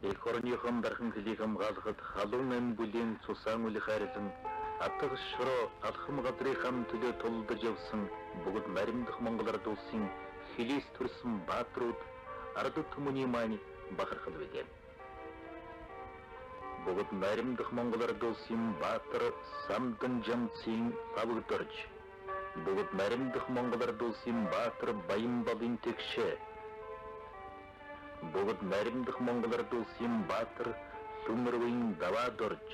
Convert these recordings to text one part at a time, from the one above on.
Эх орныхон дархан хэлийг хамгаалахад халуун ам бүлийн цусаан үл хайрлан атгах шороо алхам гадрынхан төлөө тулдаж явсан бүгд наримдах Монгол ард улсын хилээс төрсөн бааtruуд ард түмний маань бахархал билээ. Бүгд наримдах Монгол ард улсын баатар самдан жамцын лавгдорж бүгд наримдах Монгол ард улсын баатар Баянбалын тэгшээ бүгд наримдах Монгол ард улсын баатар Сүмэрвийн даваадорж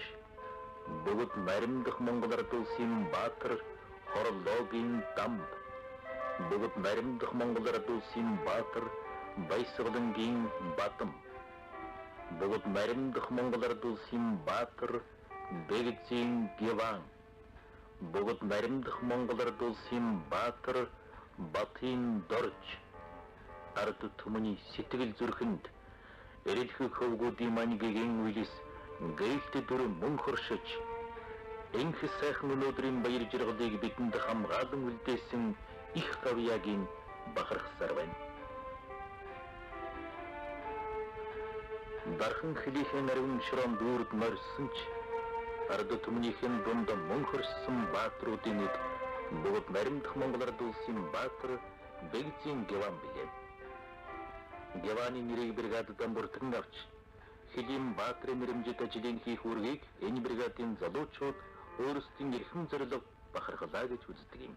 бүгд наримдах Монгол ард улсын баатар Хорлоогийн дамб бүгд наримдах Монгол ард улсын баатар Баясгалангийн батам бүгд наримдах Монгол ард улсын баатар Бэгзийн геван бүгд наримдах Монгол ард улсын баатар Батын дорж ард түмний сэтгэл зүрхэнд эрэлхэг хөвгүүдийн маньгийн үлэс гээлт дүр мөн хоршиж энх сайхан өнөөдрийн баяр жаргалыг бидэнд хамгаалан үлдээсэн их гавьяагийн бахархсаар байна. Дархан хэлийнхэн ариун шорон дүүрд морьсон ч ард түмнийхэн дунд мөн хорсон баатруудын нэг бүгд наримдах Монгол ард улсын баатар Бэгзийн геван билээ. Геваны нэрийг бригададан бүртгэн авч Хэлийн баатрын нэрэмжит ажлын хийх үүргийг энэ бригадын залуучууд өөрсдийн эрхэм зорилго бахархлаа гэж үздэг юм.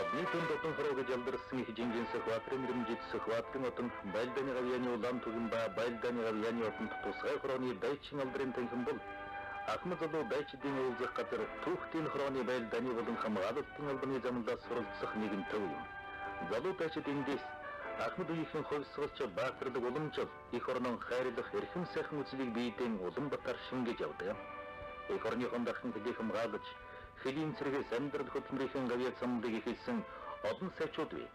Однитон дотон хорогож ялдарсан их жинжин Сахватрын нэрэмжит Сахватрын отон Байлдааны гавьяаны улаан түгэн ба Байлдааны гавьяаны отонд тусгай хорооны дайчин алдрын танхим бол Ахмад залуу дайчдын уулзах газар түүхтийн хорооны Байлдааны болон хамгаалалтын албаны замдаас суралцах нэгэн төв юм. Залуу дайчид эндээс Ахмад үеийнхэн хувьсгалч баатарлаг уламжил их орнон хайрлах эрхэм сайхан үзлийг биедэн Улаанбаатар шингэж явдаг. Их орныхон дархан хэлийг хамгаалж Хэлийн цэргээс амьдрал хөдөлмөрийн гавьяа замдыг ихэлсэн олон сайчууд бий.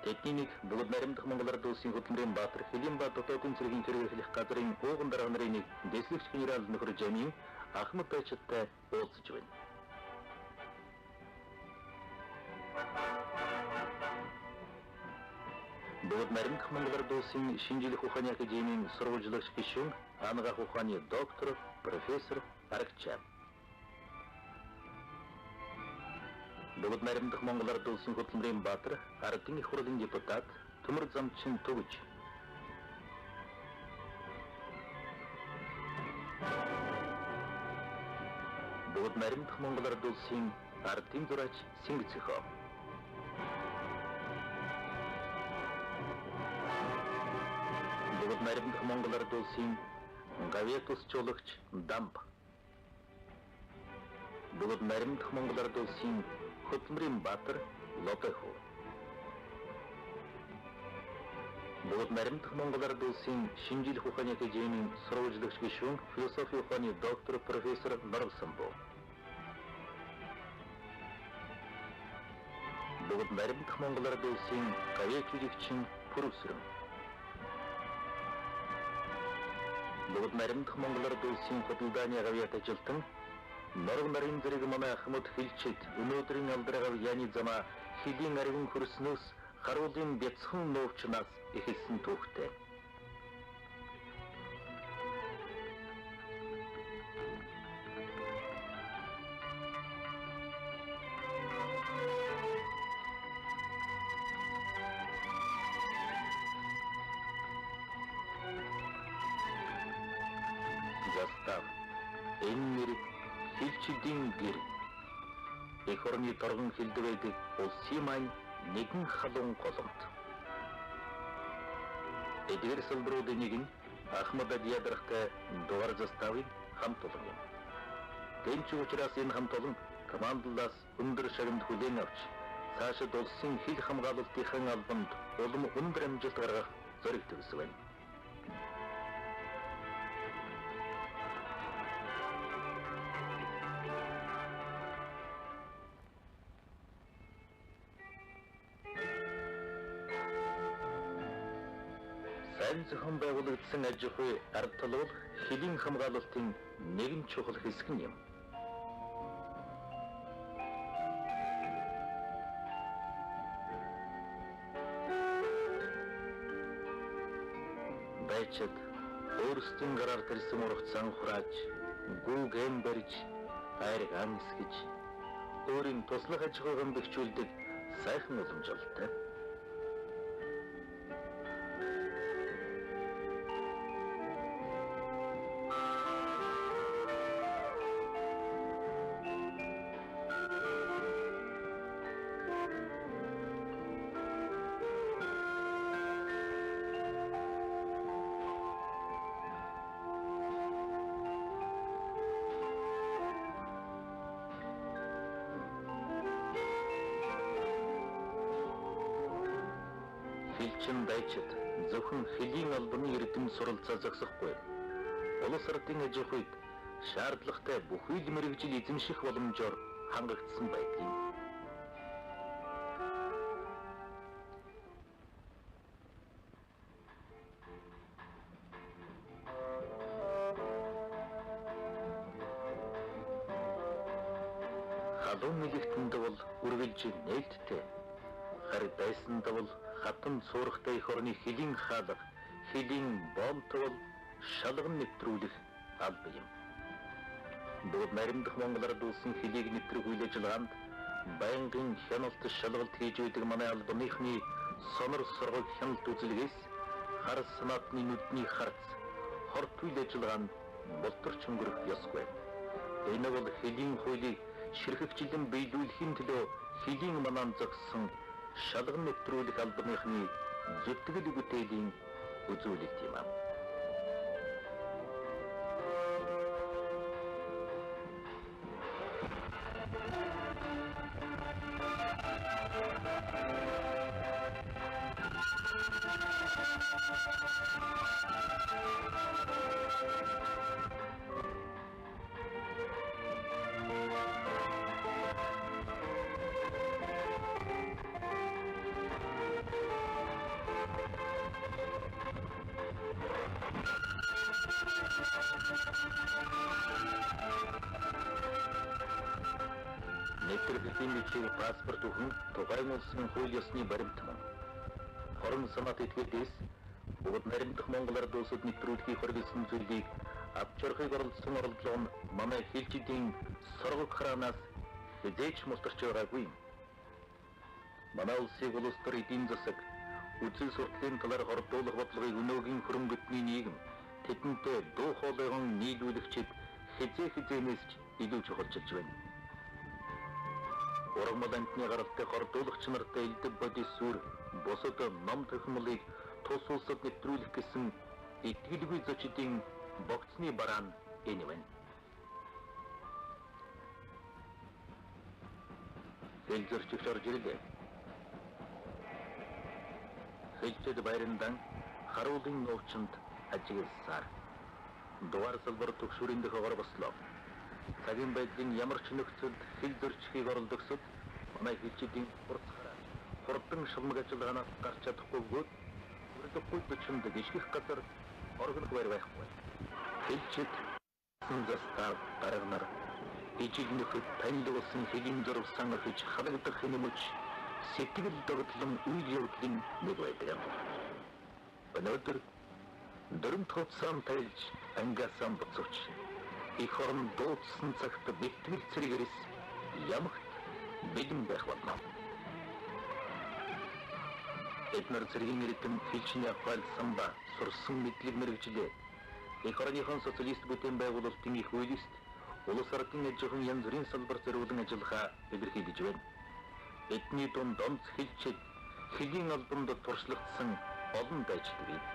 Тэдний нэг бүгд наримдах Монгол ард улсын хөдөлмөрийн баатар Хэлийн ба дотоодын цэргийн хэрэглэх газрын ууган дараа нарын нэг дэслэгч генерал нөхөр Жамин Ахмад дайчидтай уулзж байна. Бүгд наримдах Монгол ард улсын шинжлэх ухааны академийн сурвалжлагч гишүүн анагаах ухааны доктор профессор Аргачаа. Бүгд наримдах Монгол ард улсын хөдөлмөрийн баатар ардын их хурлын депутат Төмөр замчин Төгж бүгд наримдах Монгол ард улсын ардын зураач Сингцэхөө бүгд наримдах Монгол ард улсын гавьяа тусчуулагч Дамб бүгд наримдах Монгол ард улсын хөдөлмөрийн баатар Лотехо бүгд наримдах Монгол ард улсын шинжлэх ухааны академийн сурвалжлагч гишүүн философи ухааны доктор профессор Норвсамбо бүгд наримдах Монгол ард улсын гавьяа жүжигчин Пүрүсрэм бүгд наримдах Монгол ард улсын хөдөлдааны гавьяат ажилтан Норог нарын зэрэг манай Ахмад хэлчихэд өнөөдрийн алдраа гавьяаны замаа Хэлийн ариун хөрснөөс харуулын бяцхан нуувчнаас эхэлсэн түүхтэй. Застав энэ нэр Хэлчидийн гэр эх орны торгон хэлдэг байдаг улсын маань нэгэн халуун голомт. Эдгээр салбаруудын нэг нь Ахмад ядарахтай дугаар заставыг хамт олон юм. Тэнч учраас энэ хамт олон командлаас өндөр шагнад хүлээн авч цаашид улсын хил хамгаалалтын албанд улам өндөр амжилт гаргах зориг төгсөв байна. Сайн зохион байгуулагдсан аж ахуй ард талбал Хэлийн хамгаалалтын нэгэн чухал хэсэг юм. дайчид өөрсдийн гараар тэрсэн ургацсан хурааж гүүгэн барьж хайрыг амсгэж өөрийн туслах аж ахуйн бэхжүүлдэг сайхан уламжлалтай. Хилчин дайчид зөвхөн хөлийн албаны эрдэм суралцаа зогсохгүй. Улс ордын аж ахуйд шаардлагатай бүхий л мэрэгжил эзэмших боломжоор хангагдсан байдгийг. Халуун нэлэгтэнд бол үргэлж нээлттэй. Харин байсанд бол хатан суурхтай их орны хөлийн хаалга, хөлийн боомтол шалган нэвтрүүлэх алба юм. Бүгд наримдах Монголоор дүүсэн хөлийг нэвтрэх үйл ажиллагаанд байнгын хяналт шалгалт хийж байдаг манай албаныхны сонор соргог хяналт үзэлгээс хар санаатны нүдний харц хорт үйл ажиллагаанд болторч өнгөрөх ёсгүй. Энэ бол хөлийн хуулийг ширхэгчлэн биелүүлэхийн төлөө хөлийн манан зогссон шалган нэвтрүүлэх албаныхны зүтгэл бүтээлийн үзүүлэлт юм. Нэвтрүүлгийн бичиг паспорт өгөн тухайн улсын хууль ёсны баримт мөн. Хорон санаат этгээдээс бүгд наримдах Монголоор дуусад нэвтрүүлгийг хоригдсан зүйлийг авч явахыг оролдсон оролдлого нь манай хэлжидийн соргог хараанаас хязгаарч мултарч байгаагүй. Манай улсыг улс төр эдийн засаг, үзэл сурталын талаар хордуулах бодлогыг өнөөгийн хөрөнгөтний нийгэм тэдэнтэй дуу хоолойгон нийлүүлэгчид хязээнээс ч илүү чухалчилж байна. Ургамал амтны гаралтай хордуулагч нартай элдв бодис сүр бусад ном төхмөлийг тус улсад нэвтрүүлэх гэсэн итгэлгүй зочдын богцны бараан энэ байна. Хэлзэрч орж ирлээ. Хэлцэд байрандан харуулын нуучинд ажигласаар дугаар салбар төгшөрийн дэх бослоо. Цагийн байдлын ямар ч нөхцөлд хэл зөрчихийг оролдогсод манай хэлчидийн хурдан шалмаг ажиллагаанаас гарч чадахгүй бөгөөд үргэлжлэхгүй бичмэд гიშгэх газар оргон байр байхгүй. Хэлчид застар дарагнаар ижил нөхөд танилцсан хэлийн зурсан гэж халагдах хэмээмж сэтгэл догтлон үйл явдлын нэг байдаг. Өнөөдөр дөрөв тооцсон тайлж ангасан буцууч их орн дуудсан цагт бэлтгэл цэргэрээс ямагт бэлэн байх болно. Эднэр цэргийн иргэм хэлчний аппалсан ба сурсан мэдлэг мэрэгжлээ. Их орныхон социалист бүтээн байгуулалтын их үйлст улс ордын аж ахуйн янз бүрийн салбар зориулан ажиллахаа илэрхийлж байна. Эдний дунд онц хэлчид хөлийн албанд туршлагдсан олон дайчид бий.